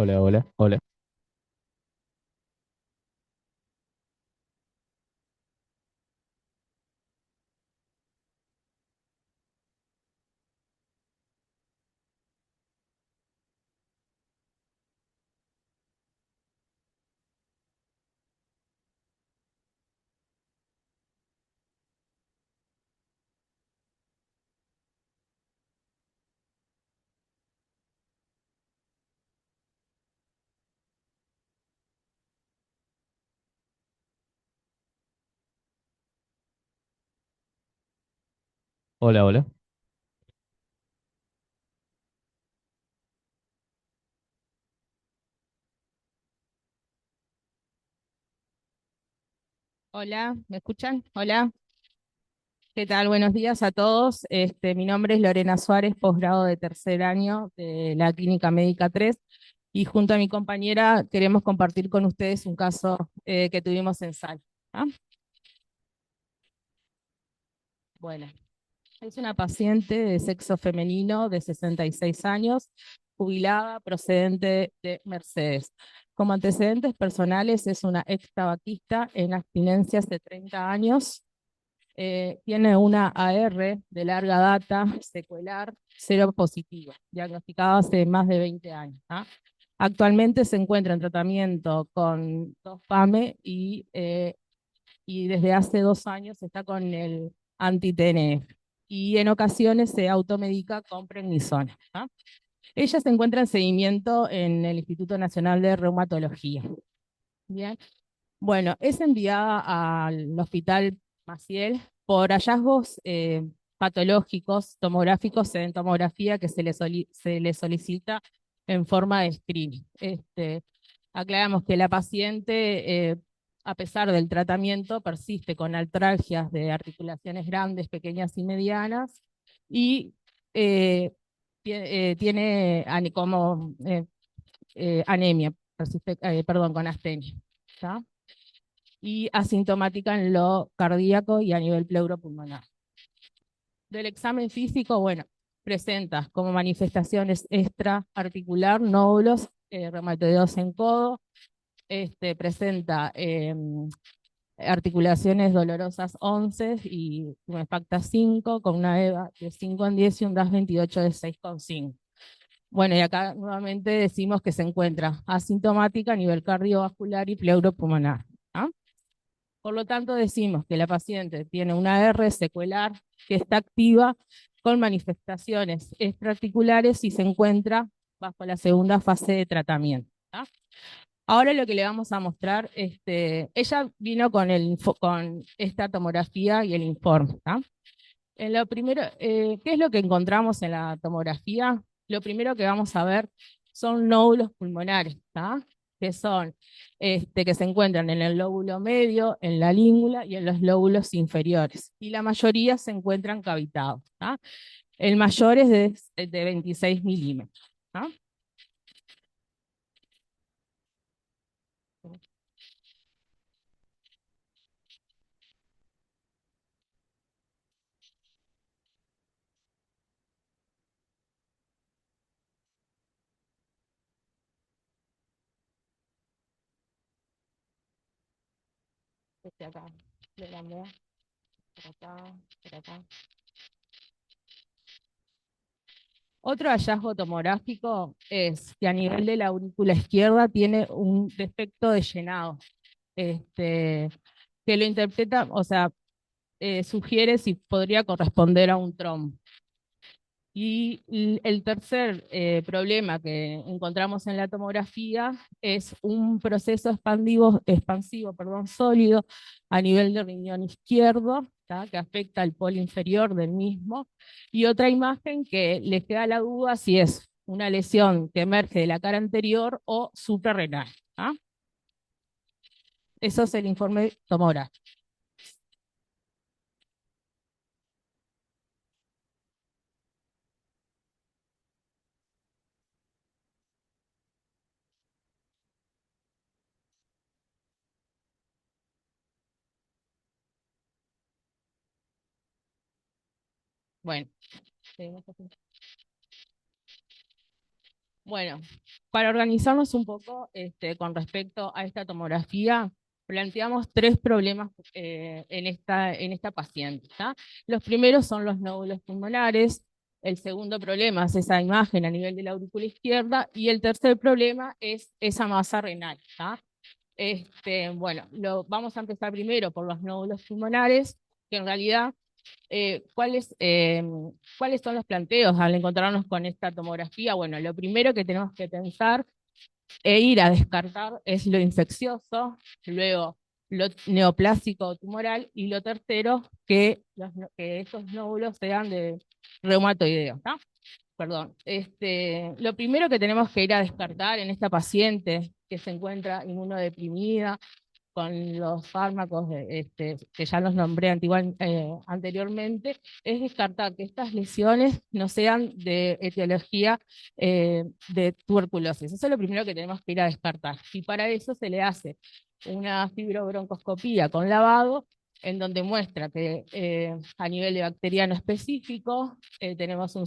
Hola, hola, hola. Hola, hola. Hola, ¿me escuchan? Hola, ¿qué tal? Buenos días a todos. Mi nombre es Lorena Suárez, posgrado de tercer año de la Clínica Médica 3, y junto a mi compañera queremos compartir con ustedes un caso que tuvimos en SAL. ¿Ah? Bueno, es una paciente de sexo femenino de 66 años, jubilada, procedente de Mercedes. Como antecedentes personales es una ex tabaquista en abstinencia hace 30 años. Tiene una AR de larga data, secuelar, cero positiva, diagnosticada hace más de 20 años. ¿Ah? Actualmente se encuentra en tratamiento con dos PAME y desde hace 2 años está con el anti-TNF. Y en ocasiones se automedica con prednisona. ¿Ah? Ella se encuentra en seguimiento en el Instituto Nacional de Reumatología. Bien. Bueno, es enviada al Hospital Maciel por hallazgos patológicos, tomográficos en tomografía que se le solicita en forma de screening. Aclaramos que la paciente, a pesar del tratamiento, persiste con artralgias de articulaciones grandes, pequeñas y medianas, y eh, tiene anemia, perdón, con astenia. ¿Está? Y asintomática en lo cardíaco y a nivel pleuropulmonar. Del examen físico, bueno, presenta como manifestaciones extraarticular nódulos reumatoideos en codo, presenta articulaciones dolorosas 11 y tumefacta 5 con una EVA de 5 en 10 y un DAS 28 de 6,5. Bueno, y acá nuevamente decimos que se encuentra asintomática a nivel cardiovascular y pleuropulmonar. ¿Ah? Por lo tanto, decimos que la paciente tiene una R secuelar que está activa con manifestaciones extraarticulares y se encuentra bajo la segunda fase de tratamiento. ¿Tá? Ahora lo que le vamos a mostrar, ella vino con esta tomografía y el informe. ¿Tá? En lo primero, ¿qué es lo que encontramos en la tomografía? Lo primero que vamos a ver son nódulos pulmonares, ¿tá? Que son, que se encuentran en el lóbulo medio, en la língula y en los lóbulos inferiores. Y la mayoría se encuentran cavitados, ¿tá? El mayor es de 26 milímetros. ¿Tá? Acá, de la mea, por acá, por acá. Otro hallazgo tomográfico es que a nivel de la aurícula izquierda tiene un defecto de llenado, este, que lo interpreta, o sea, sugiere si podría corresponder a un trombo. Y el tercer problema que encontramos en la tomografía es un proceso expansivo, perdón, sólido a nivel del riñón izquierdo, ¿tá? Que afecta al polo inferior del mismo. Y otra imagen que les queda la duda si es una lesión que emerge de la cara anterior o suprarrenal. ¿Tá? Eso es el informe tomográfico. Bueno, seguimos así. Bueno, para organizarnos un poco con respecto a esta tomografía, planteamos tres problemas en esta paciente. ¿Tá? Los primeros son los nódulos pulmonares, el segundo problema es esa imagen a nivel de la aurícula izquierda y el tercer problema es esa masa renal. ¿Tá? Bueno, vamos a empezar primero por los nódulos pulmonares, que en realidad ¿cuáles son los planteos al encontrarnos con esta tomografía? Bueno, lo primero que tenemos que pensar e ir a descartar es lo infeccioso, luego lo neoplásico o tumoral, y lo tercero, que estos nódulos sean de reumatoideo, ¿no? Perdón. Lo primero que tenemos que ir a descartar en esta paciente que se encuentra inmunodeprimida, con los fármacos que ya los nombré anteriormente, es descartar que estas lesiones no sean de etiología de tuberculosis. Eso es lo primero que tenemos que ir a descartar. Y para eso se le hace una fibrobroncoscopía con lavado, en donde muestra que a nivel de bacteriano específico tenemos un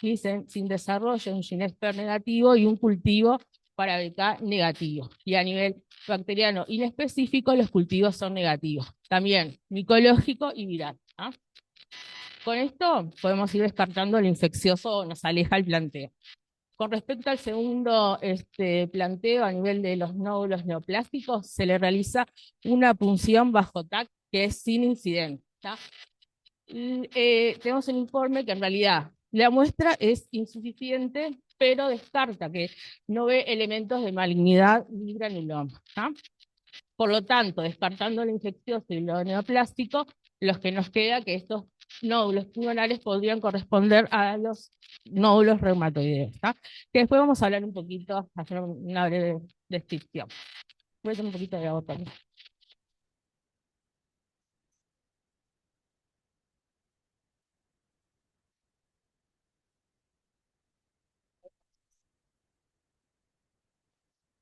Nissen sin desarrollo, un Ginexper negativo y un cultivo para BK negativo. Y a nivel bacteriano inespecífico, los cultivos son negativos. También micológico y viral. ¿Ah? Con esto podemos ir descartando lo infeccioso, nos aleja el planteo. Con respecto al segundo planteo a nivel de los nódulos neoplásticos, se le realiza una punción bajo TAC que es sin incidente. ¿Tá? Tenemos un informe que en realidad la muestra es insuficiente, pero descarta que no ve elementos de malignidad ni granuloma. ¿Tá? Por lo tanto, descartando lo infeccioso y lo neoplástico, los que nos queda que estos nódulos pulmonares podrían corresponder a los nódulos reumatoideos, ¿tá? Que después vamos a hablar un poquito, hacer una breve descripción. Voy a hacer un poquito de agua también.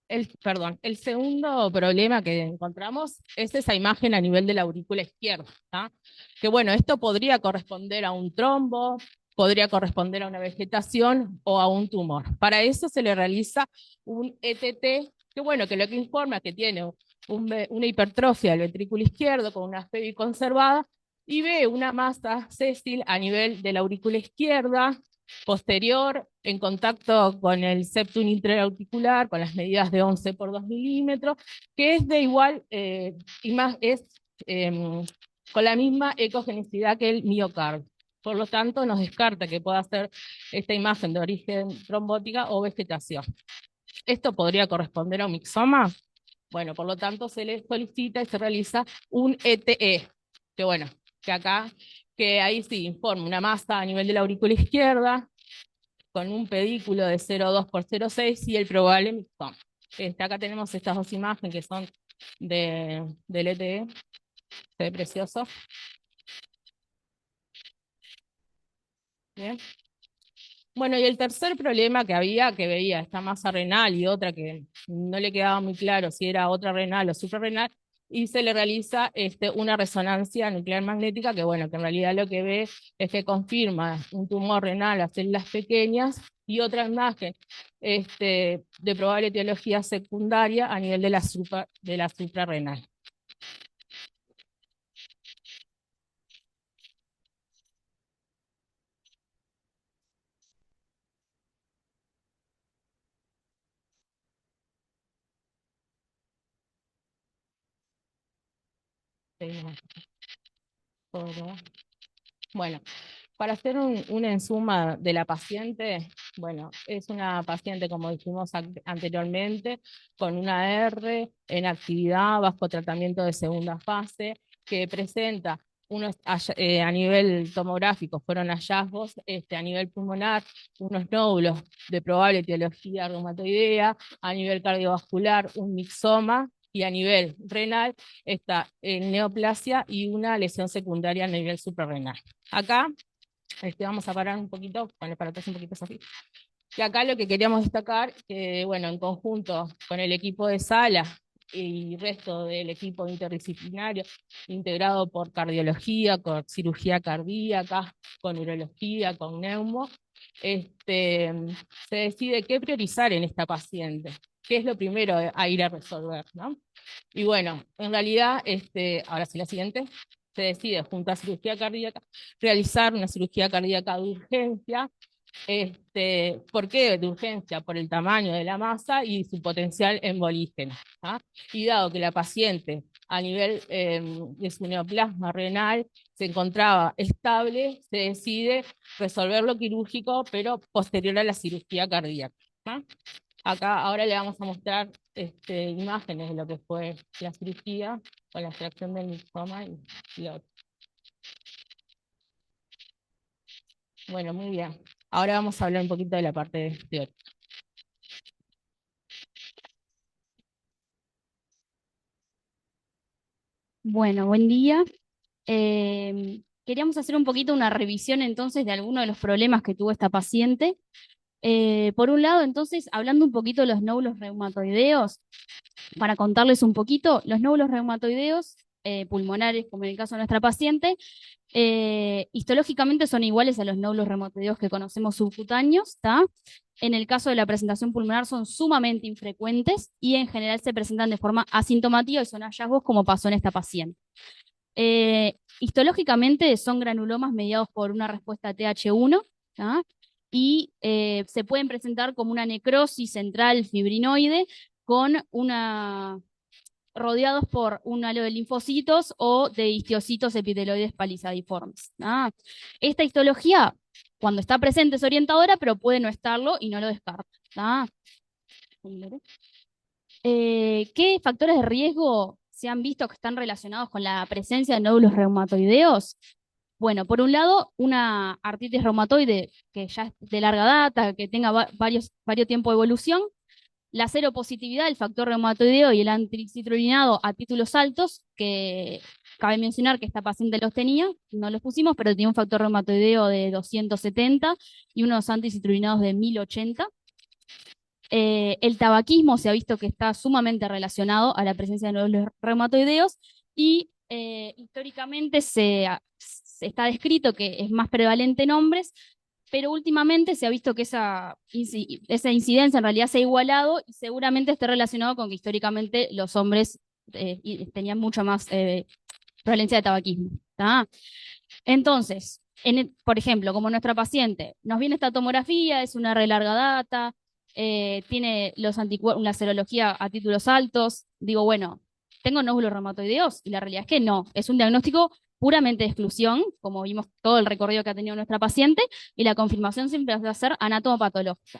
El segundo problema que encontramos es esa imagen a nivel de la aurícula izquierda, ¿tá? Que bueno, esto podría corresponder a un trombo, podría corresponder a una vegetación o a un tumor. Para eso se le realiza un ETT, que bueno, que lo que informa es que tiene una hipertrofia del ventrículo izquierdo con una FEBI conservada y ve una masa séstil a nivel de la aurícula izquierda, posterior, en contacto con el septum intraauricular, con las medidas de 11 por 2 milímetros, que es de igual, con la misma ecogenicidad que el miocardio. Por lo tanto, nos descarta que pueda ser esta imagen de origen trombótica o vegetación. ¿Esto podría corresponder a un mixoma? Bueno, por lo tanto, se le solicita y se realiza un ETE, que bueno, que acá, que ahí sí informa una masa a nivel de la aurícula izquierda, con un pedículo de 0,2 por 0,6 y el probable mixoma. Acá tenemos estas dos imágenes que son del ETE, se ve precioso. Bien. Bueno, y el tercer problema que veía esta masa renal y otra que no le quedaba muy claro si era otra renal o suprarrenal, y se le realiza una resonancia nuclear magnética que, bueno, que en realidad lo que ve es que confirma un tumor renal a células pequeñas y otra imagen de probable etiología secundaria a nivel de la suprarrenal. Bueno, para hacer un ensuma de la paciente, bueno, es una paciente, como dijimos anteriormente, con una R en actividad bajo tratamiento de segunda fase, que presenta a nivel tomográfico, fueron hallazgos a nivel pulmonar, unos nódulos de probable etiología reumatoidea, a nivel cardiovascular, un mixoma, y a nivel renal está neoplasia y una lesión secundaria a nivel suprarrenal. Acá vamos a parar un poquito, para atrás un poquito, Sofía. Y acá lo que queríamos destacar, que bueno, en conjunto con el equipo de sala y resto del equipo interdisciplinario, integrado por cardiología, con cirugía cardíaca, con urología, con neumo, se decide qué priorizar en esta paciente, qué es lo primero a ir a resolver, ¿no? Y bueno, en realidad, ahora sí la siguiente, se decide junto a cirugía cardíaca realizar una cirugía cardíaca de urgencia. ¿Por qué de urgencia? Por el tamaño de la masa y su potencial embolígeno. ¿Ah? Y dado que la paciente a nivel de su neoplasma renal se encontraba estable, se decide resolver lo quirúrgico, pero posterior a la cirugía cardíaca. ¿Ah? Acá ahora le vamos a mostrar imágenes de lo que fue la cirugía con la extracción del mixoma y lo otro. Bueno, muy bien. Ahora vamos a hablar un poquito de la parte teórica. Bueno, buen día. Queríamos hacer un poquito una revisión entonces de algunos de los problemas que tuvo esta paciente. Por un lado, entonces, hablando un poquito de los nódulos reumatoideos, para contarles un poquito, los nódulos reumatoideos pulmonares, como en el caso de nuestra paciente, histológicamente son iguales a los nódulos reumatoideos que conocemos subcutáneos, ¿está? En el caso de la presentación pulmonar son sumamente infrecuentes y en general se presentan de forma asintomática y son hallazgos como pasó en esta paciente. Histológicamente son granulomas mediados por una respuesta TH1, ¿tá? Y se pueden presentar como una necrosis central fibrinoide con rodeados por un halo de linfocitos o de histiocitos epiteloides palizadiformes. ¿Tá? Esta histología, cuando está presente, es orientadora, pero puede no estarlo y no lo descarta. ¿Tá? ¿Qué factores de riesgo se han visto que están relacionados con la presencia de nódulos reumatoideos? Bueno, por un lado, una artritis reumatoide que ya es de larga data, que tenga varios tiempo de evolución, la seropositividad del factor reumatoideo y el antricitrullinado a títulos altos, que cabe mencionar que esta paciente los tenía, no los pusimos, pero tenía un factor reumatoideo de 270 y unos antricitrulinados de 1080. El tabaquismo se ha visto que está sumamente relacionado a la presencia de nódulos reumatoideos y históricamente se está descrito que es más prevalente en hombres, pero últimamente se ha visto que esa incidencia en realidad se ha igualado y seguramente esté relacionado con que históricamente los hombres tenían mucha más prevalencia de tabaquismo. ¿Tá? Entonces, por ejemplo, como nuestra paciente, nos viene esta tomografía, es una re larga data, tiene una serología a títulos altos, digo, bueno, ¿tengo nódulos reumatoideos? Y la realidad es que no, es un diagnóstico puramente de exclusión, como vimos todo el recorrido que ha tenido nuestra paciente, y la confirmación siempre va a ser anatomopatológica.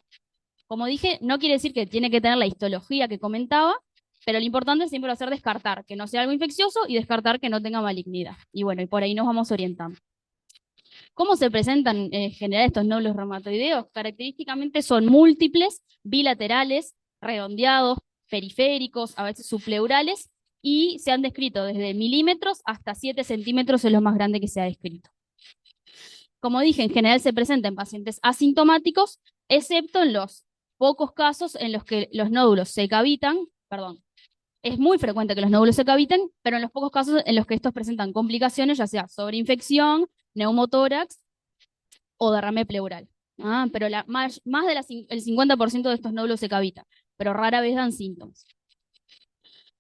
Como dije, no quiere decir que tiene que tener la histología que comentaba, pero lo importante siempre va a ser descartar que no sea algo infeccioso y descartar que no tenga malignidad. Y bueno, y por ahí nos vamos orientando. ¿Cómo se presentan en general estos nódulos reumatoideos? Característicamente son múltiples, bilaterales, redondeados, periféricos, a veces subpleurales, y se han descrito desde milímetros hasta 7 centímetros, es lo más grande que se ha descrito. Como dije, en general se presenta en pacientes asintomáticos, excepto en los pocos casos en los que los nódulos se cavitan, perdón, es muy frecuente que los nódulos se caviten, pero en los pocos casos en los que estos presentan complicaciones, ya sea sobreinfección, neumotórax o derrame pleural. Pero más del 50% de estos nódulos se cavitan, pero rara vez dan síntomas.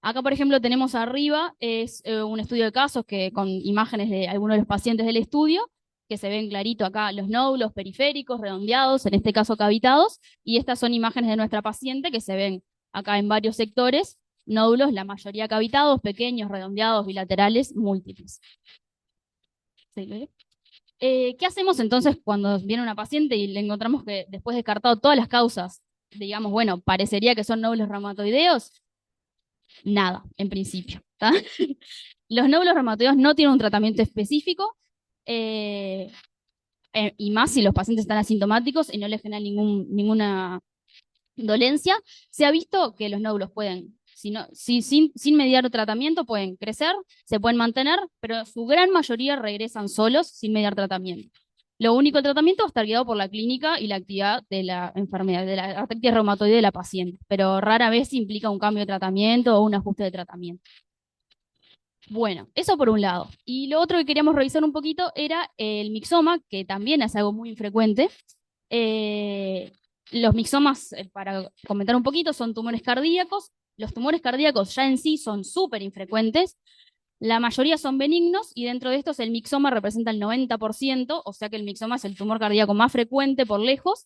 Acá, por ejemplo, tenemos arriba es un estudio de casos que con imágenes de algunos de los pacientes del estudio, que se ven clarito acá los nódulos periféricos, redondeados, en este caso cavitados, y estas son imágenes de nuestra paciente que se ven acá en varios sectores, nódulos, la mayoría cavitados, pequeños, redondeados, bilaterales, múltiples. ¿Sí? ¿Qué hacemos entonces cuando viene una paciente y le encontramos que después de descartado todas las causas, digamos, bueno, parecería que son nódulos reumatoideos? Nada, en principio. ¿Tá? Los nódulos reumatoideos no tienen un tratamiento específico, y más si los pacientes están asintomáticos y no les genera ninguna dolencia. Se ha visto que los nódulos pueden, sin mediar tratamiento, pueden crecer, se pueden mantener, pero su gran mayoría regresan solos sin mediar tratamiento. Lo único, el tratamiento va a estar guiado por la clínica y la actividad de la enfermedad, de la artritis reumatoide de la paciente, pero rara vez implica un cambio de tratamiento o un ajuste de tratamiento. Bueno, eso por un lado. Y lo otro que queríamos revisar un poquito era el mixoma, que también es algo muy infrecuente. Los mixomas, para comentar un poquito, son tumores cardíacos. Los tumores cardíacos ya en sí son súper infrecuentes. La mayoría son benignos y dentro de estos el mixoma representa el 90%, o sea que el mixoma es el tumor cardíaco más frecuente por lejos.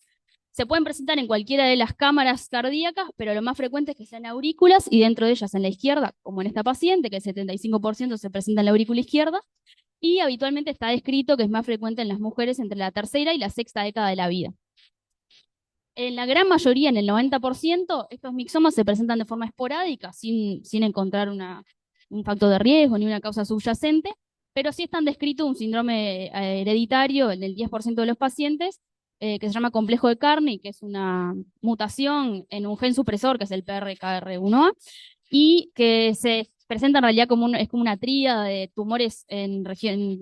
Se pueden presentar en cualquiera de las cámaras cardíacas, pero lo más frecuente es que sean aurículas y dentro de ellas en la izquierda, como en esta paciente, que el 75% se presenta en la aurícula izquierda, y habitualmente está descrito que es más frecuente en las mujeres entre la tercera y la sexta década de la vida. En la gran mayoría, en el 90%, estos mixomas se presentan de forma esporádica, sin encontrar un factor de riesgo ni una causa subyacente, pero sí están descritos un síndrome hereditario en el 10% de los pacientes, que se llama complejo de Carney, que es una mutación en un gen supresor, que es el PRKR1A, y que se presenta en realidad es como una tríada de tumores en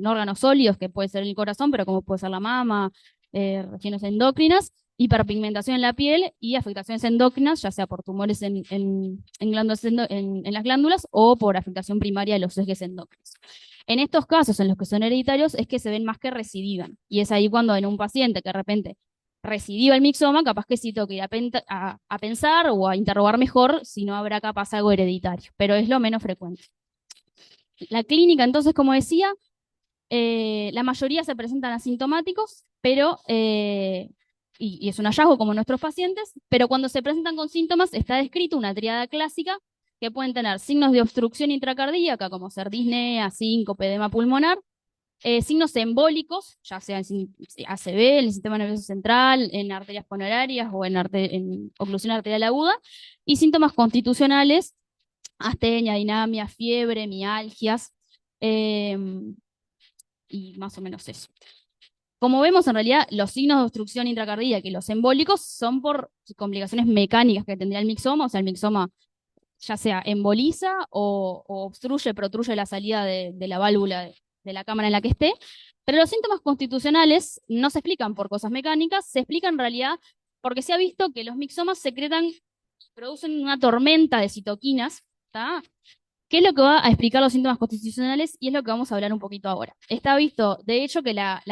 órganos sólidos, que puede ser el corazón, pero como puede ser la mama, regiones endocrinas, hiperpigmentación en la piel y afectaciones endócrinas, ya sea por tumores en las glándulas o por afectación primaria de los ejes endócrinos. En estos casos, en los que son hereditarios, es que se ven más que recidivan. Y es ahí cuando en un paciente que de repente recidiva el mixoma, capaz que sí tengo que ir a pensar o a interrogar mejor si no habrá capaz algo hereditario, pero es lo menos frecuente. La clínica, entonces, como decía, la mayoría se presentan asintomáticos, pero, y es un hallazgo como nuestros pacientes, pero cuando se presentan con síntomas está descrito una tríada clásica que pueden tener signos de obstrucción intracardíaca, como ser disnea, síncope, edema pulmonar, signos embólicos, ya sea en ACV, en el sistema nervioso central, en arterias coronarias o en oclusión arterial aguda, y síntomas constitucionales, astenia, dinamia, fiebre, mialgias, y más o menos eso. Como vemos, en realidad, los signos de obstrucción intracardíaca y los embólicos son por complicaciones mecánicas que tendría el mixoma, o sea, el mixoma ya sea emboliza o obstruye, protruye la salida de la válvula de la cámara en la que esté. Pero los síntomas constitucionales no se explican por cosas mecánicas, se explican en realidad porque se ha visto que los mixomas producen una tormenta de citoquinas, ¿tá? ¿Qué es lo que va a explicar los síntomas constitucionales? Y es lo que vamos a hablar un poquito ahora. Está visto, de hecho, que la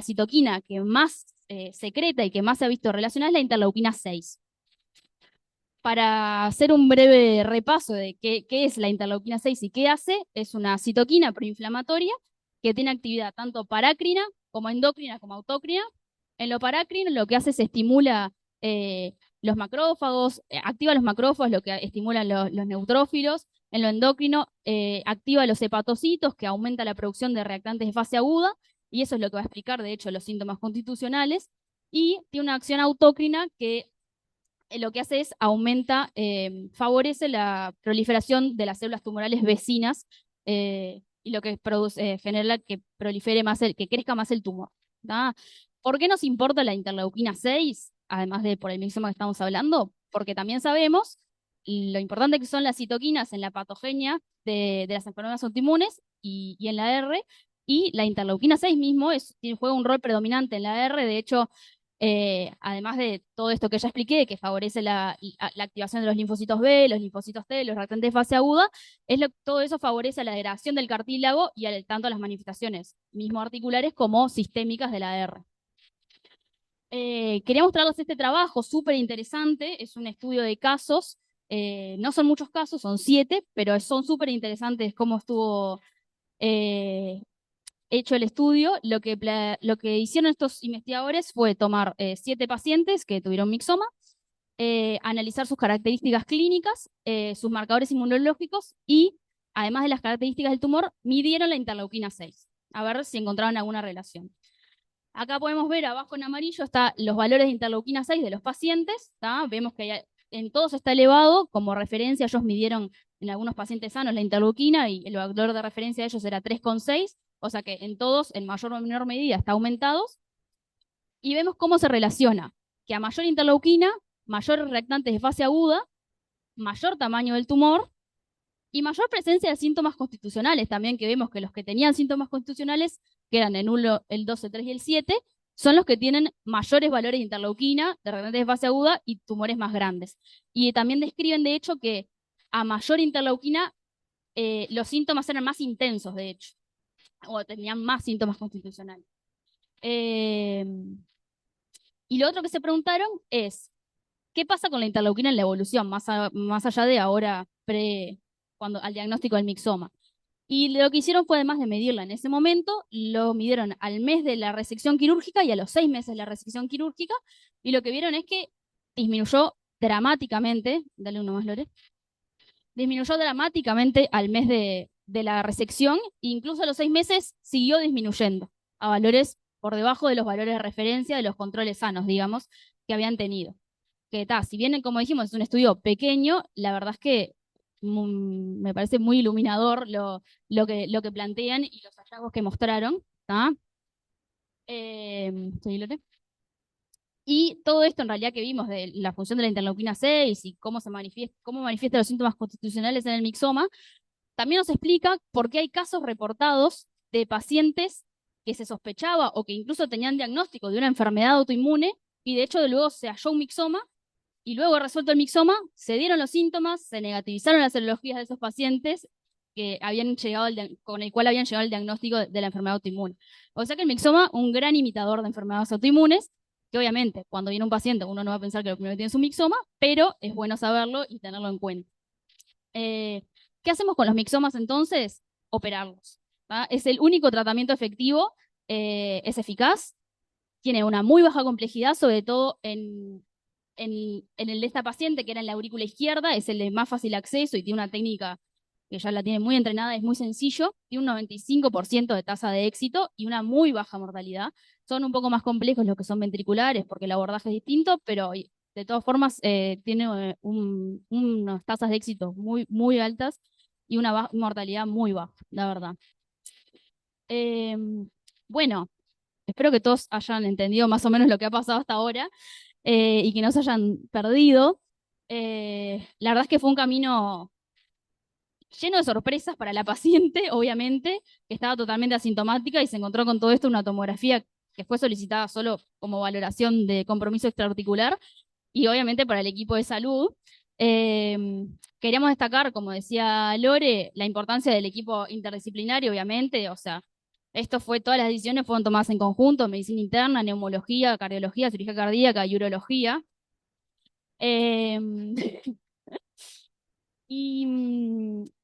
citoquina que más secreta y que más se ha visto relacionada es la interleuquina 6. Para hacer un breve repaso de qué es la interleuquina 6 y qué hace, es una citoquina proinflamatoria que tiene actividad tanto parácrina como endocrina como autócrina. En lo parácrino lo que hace es estimula los macrófagos, activa los macrófagos, lo que estimulan los neutrófilos. En lo endocrino activa los hepatocitos, que aumenta la producción de reactantes de fase aguda, y eso es lo que va a explicar, de hecho, los síntomas constitucionales. Y tiene una acción autócrina que lo que hace es favorece la proliferación de las células tumorales vecinas y lo que produce, genera que prolifere más, que crezca más el tumor. ¿Tá? ¿Por qué nos importa la interleuquina 6? Además de por el mixoma que estamos hablando, porque también sabemos lo importante que son las citoquinas en la patogenia de las enfermedades autoinmunes y en la R, y la interleuquina 6 mismo juega un rol predominante en la R. De hecho, además de todo esto que ya expliqué, que favorece la activación de los linfocitos B, los linfocitos T, los reactantes de fase aguda, todo eso favorece la degradación del cartílago y tanto las manifestaciones mismo articulares como sistémicas de la R. Quería mostrarles este trabajo súper interesante, es un estudio de casos, no son muchos casos, son 7, pero son súper interesantes cómo estuvo hecho el estudio. Lo que hicieron estos investigadores fue tomar 7 pacientes que tuvieron mixoma, analizar sus características clínicas, sus marcadores inmunológicos y, además de las características del tumor, midieron la interleuquina 6, a ver si encontraban alguna relación. Acá podemos ver abajo en amarillo están los valores de interleuquina 6 de los pacientes. ¿Tá? Vemos que en todos está elevado. Como referencia, ellos midieron en algunos pacientes sanos la interleuquina y el valor de referencia de ellos era 3,6. O sea que en todos, en mayor o menor medida, está aumentado. Y vemos cómo se relaciona. Que a mayor interleuquina, mayores reactantes de fase aguda, mayor tamaño del tumor y mayor presencia de síntomas constitucionales también, que vemos que los que tenían síntomas constitucionales, que eran el 12, 3 y el 7, son los que tienen mayores valores de interleuquina, de reactantes de fase aguda y tumores más grandes. Y también describen, de hecho, que a mayor interleuquina los síntomas eran más intensos, de hecho, o tenían más síntomas constitucionales. Y lo otro que se preguntaron es, ¿qué pasa con la interleuquina en la evolución, más allá de ahora, al diagnóstico del mixoma? Y lo que hicieron fue, además de medirla en ese momento, lo midieron al mes de la resección quirúrgica y a los 6 meses de la resección quirúrgica, y lo que vieron es que disminuyó dramáticamente, dale uno más, Lore, disminuyó dramáticamente al mes de la resección, e incluso a los 6 meses siguió disminuyendo a valores por debajo de los valores de referencia de los controles sanos, digamos, que habían tenido. Que está, si bien, como dijimos, es un estudio pequeño, la verdad es que me parece muy iluminador lo que plantean y los hallazgos que mostraron. ¿Tá? ¿Sí, Lote? Y todo esto en realidad que vimos de la función de la interleuquina 6 y cómo manifiesta los síntomas constitucionales en el mixoma, también nos explica por qué hay casos reportados de pacientes que se sospechaba o que incluso tenían diagnóstico de una enfermedad autoinmune y de hecho luego se halló un mixoma y luego resuelto el mixoma, se dieron los síntomas, se negativizaron las serologías de esos pacientes que habían llegado con el cual habían llegado al diagnóstico de la enfermedad autoinmune. O sea que el mixoma, un gran imitador de enfermedades autoinmunes, que obviamente cuando viene un paciente uno no va a pensar que lo primero que tiene es un mixoma, pero es bueno saberlo y tenerlo en cuenta. ¿Qué hacemos con los mixomas entonces? Operarlos. ¿tá? Es el único tratamiento efectivo, es eficaz, tiene una muy baja complejidad, sobre todo en el de esta paciente, que era en la aurícula izquierda, es el de más fácil acceso y tiene una técnica que ya la tiene muy entrenada, es muy sencillo, tiene un 95% de tasa de éxito y una muy baja mortalidad. Son un poco más complejos los que son ventriculares porque el abordaje es distinto, pero de todas formas tiene unas tasas de éxito muy, muy altas y una mortalidad muy baja, la verdad. Bueno, espero que todos hayan entendido más o menos lo que ha pasado hasta ahora y que no se hayan perdido. La verdad es que fue un camino lleno de sorpresas para la paciente, obviamente, que estaba totalmente asintomática y se encontró con todo esto una tomografía que fue solicitada solo como valoración de compromiso extraarticular y obviamente para el equipo de salud. Queríamos destacar, como decía Lore, la importancia del equipo interdisciplinario, obviamente, o sea, todas las decisiones fueron tomadas en conjunto, medicina interna, neumología, cardiología, cirugía cardíaca y urología. Eh, y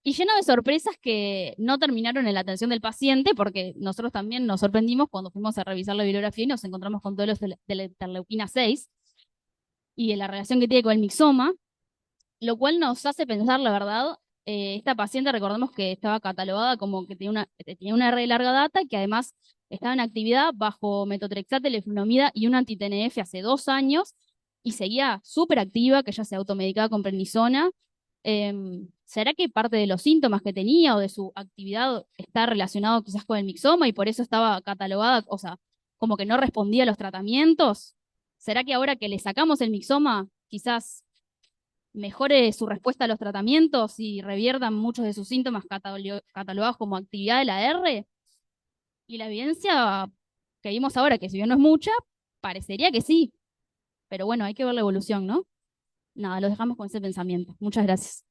lleno de sorpresas que no terminaron en la atención del paciente, porque nosotros también nos sorprendimos cuando fuimos a revisar la bibliografía y nos encontramos con todos los de la interleuquina 6 y de la relación que tiene con el mixoma, lo cual nos hace pensar, la verdad, esta paciente, recordemos que estaba catalogada como que tenía una R de larga data, que además estaba en actividad bajo metotrexate, leflunomida y un anti-TNF hace 2 años, y seguía súper activa, que ya se automedicaba con prednisona. ¿Será que parte de los síntomas que tenía o de su actividad está relacionado quizás con el mixoma y por eso estaba catalogada, o sea, como que no respondía a los tratamientos? ¿Será que ahora que le sacamos el mixoma, quizás mejore su respuesta a los tratamientos y reviertan muchos de sus síntomas catalogados como actividad de la R? Y la evidencia que vimos ahora, que si bien no es mucha, parecería que sí. Pero bueno, hay que ver la evolución, ¿no? Nada, lo dejamos con ese pensamiento. Muchas gracias.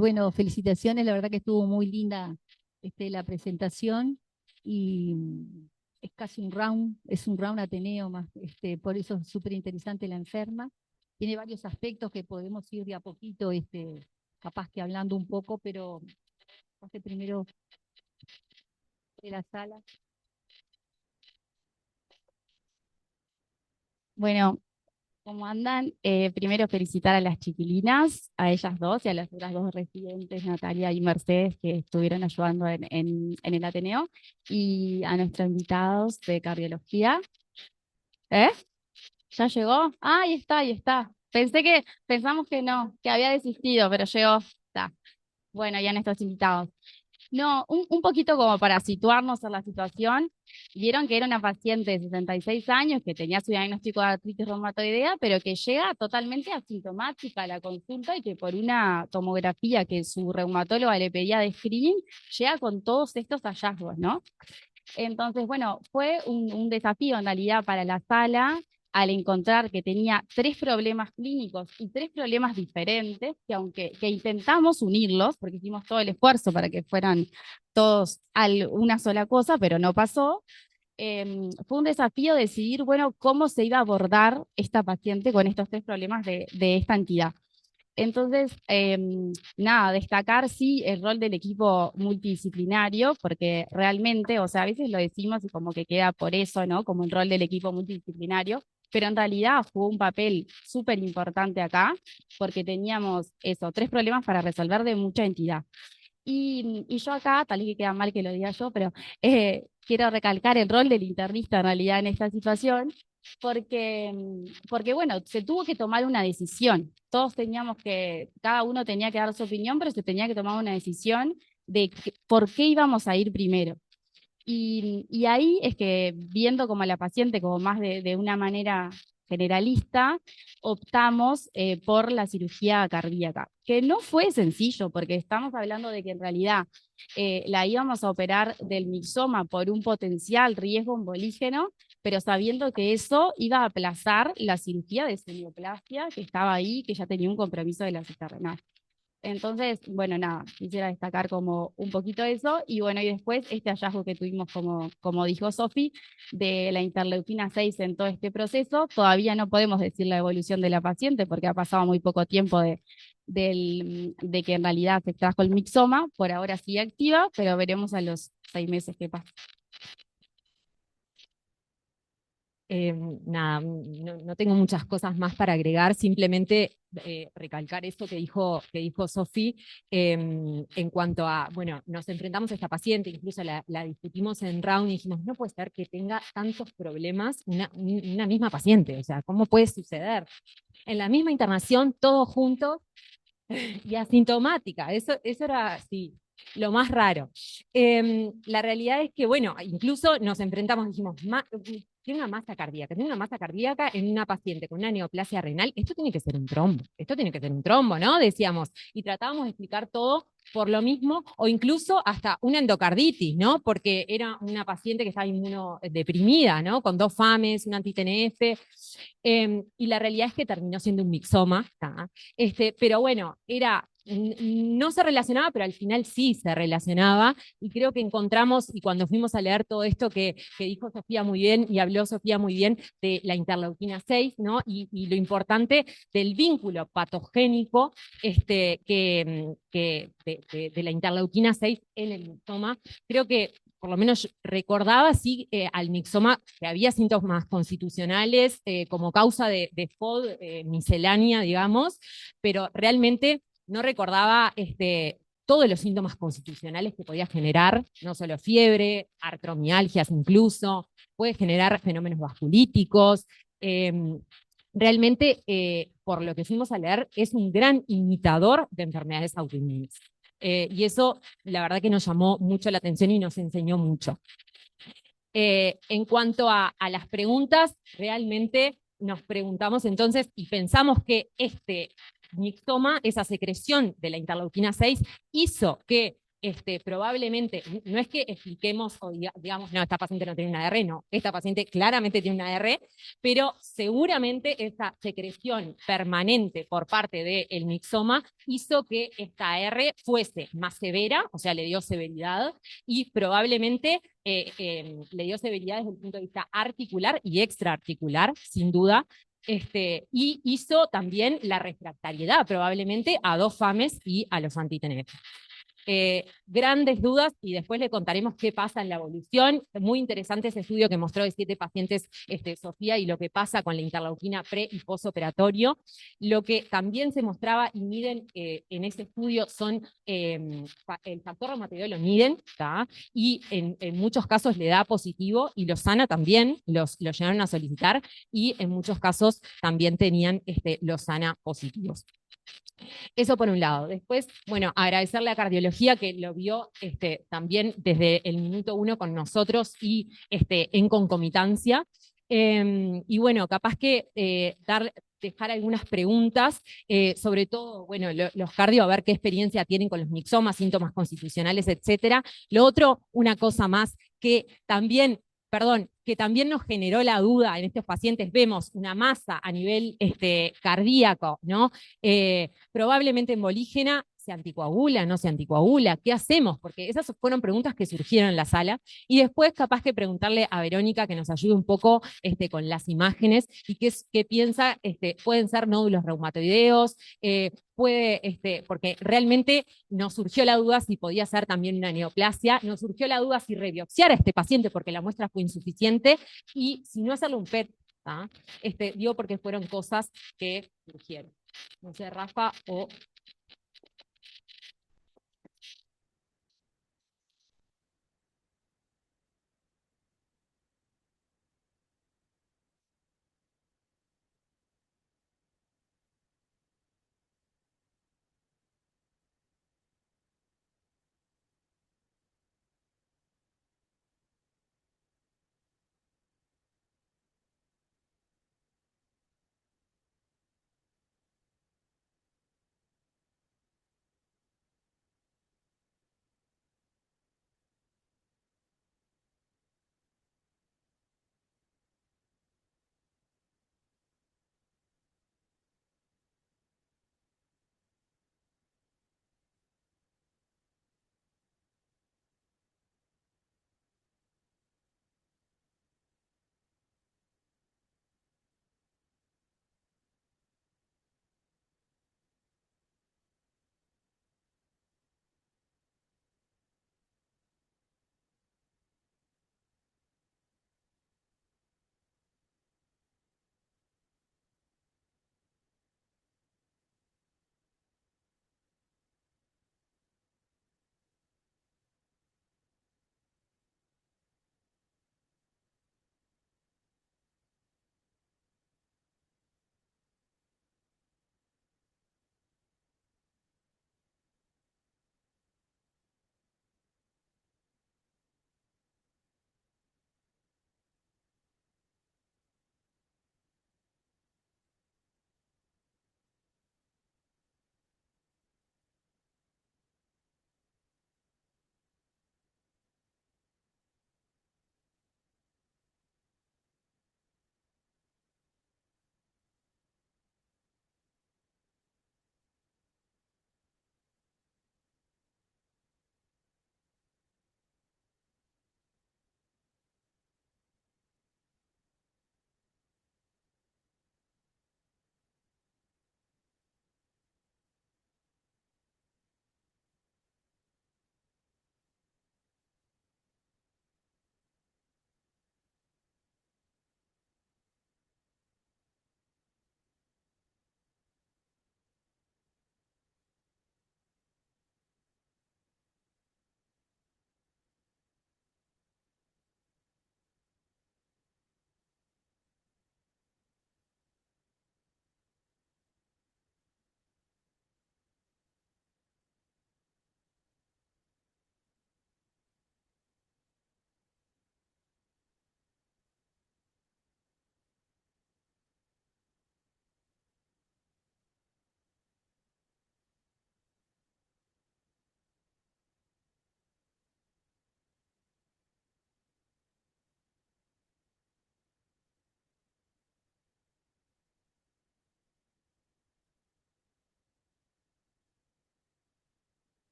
Bueno, felicitaciones, la verdad que estuvo muy linda la presentación y es casi un round, es un round Ateneo más, por eso es súper interesante la enferma. Tiene varios aspectos que podemos ir de a poquito, capaz que hablando un poco, pero pase primero de la sala. Bueno, ¿cómo andan? Primero felicitar a las chiquilinas, a ellas dos y a las otras dos residentes, Natalia y Mercedes, que estuvieron ayudando en el Ateneo, y a nuestros invitados de cardiología. ¿Eh? ¿Ya llegó? Ah, ahí está, ahí está. Pensamos que no, que había desistido, pero llegó. Está. Bueno, y a nuestros invitados. No, un poquito como para situarnos en la situación. Vieron que era una paciente de 66 años que tenía su diagnóstico de artritis reumatoidea, pero que llega totalmente asintomática a la consulta y que por una tomografía que su reumatóloga le pedía de screening, llega con todos estos hallazgos, ¿no? Entonces, bueno, fue un desafío en realidad para la sala al encontrar que tenía 3 problemas clínicos y 3 problemas diferentes, que intentamos unirlos, porque hicimos todo el esfuerzo para que fueran todos una sola cosa, pero no pasó. Fue un desafío decidir, bueno, cómo se iba a abordar esta paciente con estos 3 problemas de esta entidad. Entonces, nada, destacar sí el rol del equipo multidisciplinario, porque realmente, o sea, a veces lo decimos y como que queda por eso, ¿no? Como el rol del equipo multidisciplinario, pero en realidad jugó un papel súper importante acá, porque teníamos eso, 3 problemas para resolver de mucha entidad. Y yo acá, tal vez que queda mal que lo diga yo, pero quiero recalcar el rol del internista en realidad en esta situación, porque bueno, se tuvo que tomar una decisión. Cada uno tenía que dar su opinión, pero se tenía que tomar una decisión de por qué íbamos a ir primero. Y ahí es que, viendo como a la paciente como más de una manera generalista, optamos por la cirugía cardíaca, que no fue sencillo, porque estamos hablando de que en realidad la íbamos a operar del mixoma por un potencial riesgo embolígeno, pero sabiendo que eso iba a aplazar la cirugía de semioplasia que estaba ahí, que ya tenía un compromiso de la cita renal. Entonces, bueno, nada, quisiera destacar como un poquito eso, y bueno, y después este hallazgo que tuvimos, como dijo Sofi, de la interleuquina 6 en todo este proceso. Todavía no podemos decir la evolución de la paciente porque ha pasado muy poco tiempo de que en realidad se extrajo el mixoma. Por ahora sigue activa, pero veremos a los 6 meses qué pasa. Nada, no tengo muchas cosas más para agregar, simplemente recalcar esto que dijo Sofi, en cuanto a, bueno, nos enfrentamos a esta paciente, incluso la discutimos en round y dijimos, no puede ser que tenga tantos problemas una misma paciente, o sea, ¿cómo puede suceder? En la misma internación, todos juntos y asintomática, eso era, sí, lo más raro. La realidad es que, bueno, incluso nos enfrentamos, dijimos, tiene una masa cardíaca en una paciente con una neoplasia renal, esto tiene que ser un trombo, ¿no? Decíamos, y tratábamos de explicar todo por lo mismo, o incluso hasta una endocarditis, ¿no? Porque era una paciente que estaba inmunodeprimida, ¿no? Con 2 FAMES, un anti-TNF, y la realidad es que terminó siendo un mixoma, pero bueno, no se relacionaba, pero al final sí se relacionaba, y creo que encontramos, y cuando fuimos a leer todo esto que dijo Sofía muy bien, y habló Sofía muy bien de la interleuquina 6, ¿no? Y lo importante del vínculo patogénico de la interleuquina 6 en el mixoma, creo que por lo menos recordaba, sí, al mixoma, que había síntomas constitucionales como causa de FOD miscelánea, digamos, pero realmente no recordaba todos los síntomas constitucionales que podía generar, no solo fiebre, artromialgias incluso, puede generar fenómenos vasculíticos. Realmente, por lo que fuimos a leer, es un gran imitador de enfermedades autoinmunes. Y eso, la verdad que nos llamó mucho la atención y nos enseñó mucho. En cuanto a las preguntas, realmente nos preguntamos entonces y pensamos que mixoma, esa secreción de la interleuquina 6, hizo que probablemente, no es que expliquemos o digamos, no, esta paciente no tiene una AR, no, esta paciente claramente tiene una AR, pero seguramente esa secreción permanente por parte del mixoma hizo que esta AR fuese más severa, o sea, le dio severidad, y probablemente le dio severidad desde el punto de vista articular y extraarticular, sin duda, y hizo también la refractariedad probablemente a 2 FAMES y a los anti-TNF. Grandes dudas, y después le contaremos qué pasa en la evolución. Muy interesante ese estudio que mostró de 7 pacientes, Sofía, y lo que pasa con la interleuquina pre y posoperatorio. Lo que también se mostraba, y miden en ese estudio, son el factor reumatoideo lo miden, y en muchos casos le da positivo, y los SANA también los llegaron a solicitar, y en muchos casos también tenían los SANA positivos. Eso por un lado. Después, bueno, agradecerle a Cardiología que lo vio también desde el minuto 1 con nosotros y en concomitancia. Y bueno, capaz que dejar algunas preguntas, sobre todo, bueno, los cardio, a ver qué experiencia tienen con los mixomas, síntomas constitucionales, etcétera. Lo otro, una cosa más que también, perdón, que también nos generó la duda en estos pacientes. Vemos una masa a nivel cardíaco, ¿no? Probablemente embolígena, ¿se anticoagula, no se anticoagula? ¿Qué hacemos? Porque esas fueron preguntas que surgieron en la sala. Y después capaz que preguntarle a Verónica que nos ayude un poco con las imágenes y qué piensa, pueden ser nódulos reumatoideos, porque realmente nos surgió la duda si podía ser también una neoplasia, nos surgió la duda si rebiopsiar a este paciente porque la muestra fue insuficiente y si no hacerle un PET, ¿tá? Digo porque fueron cosas que surgieron. No sé, Rafa o...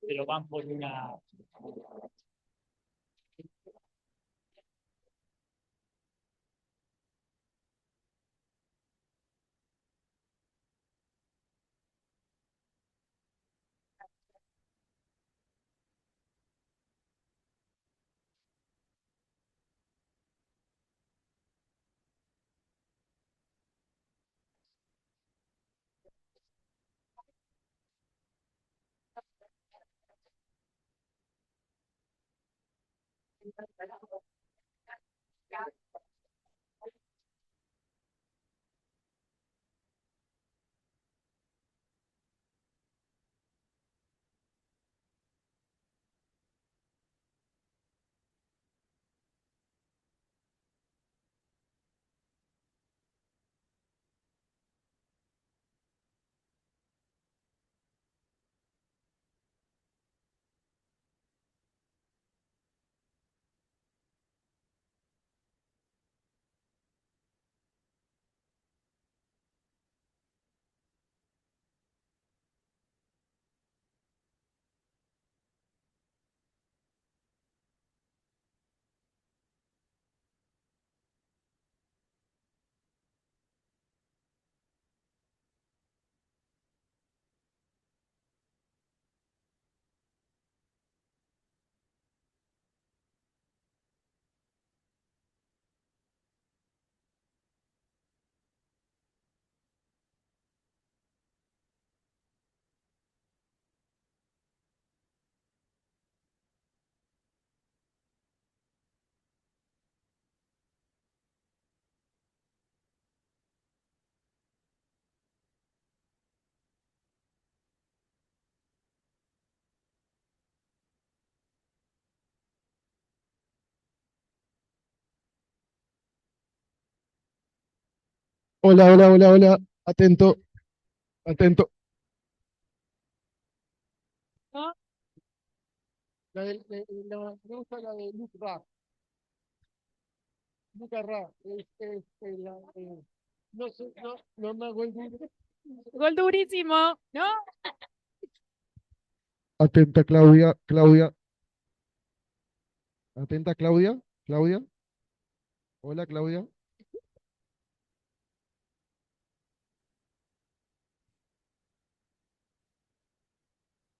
Pero van por una. Hola, hola, hola, hola. Atento, atento. Me gusta la de Luca Ra. No sé, no me hago el nombre. Gol durísimo, ¿no? Atenta, Claudia, Claudia. Atenta, Claudia, Claudia. Hola, Claudia.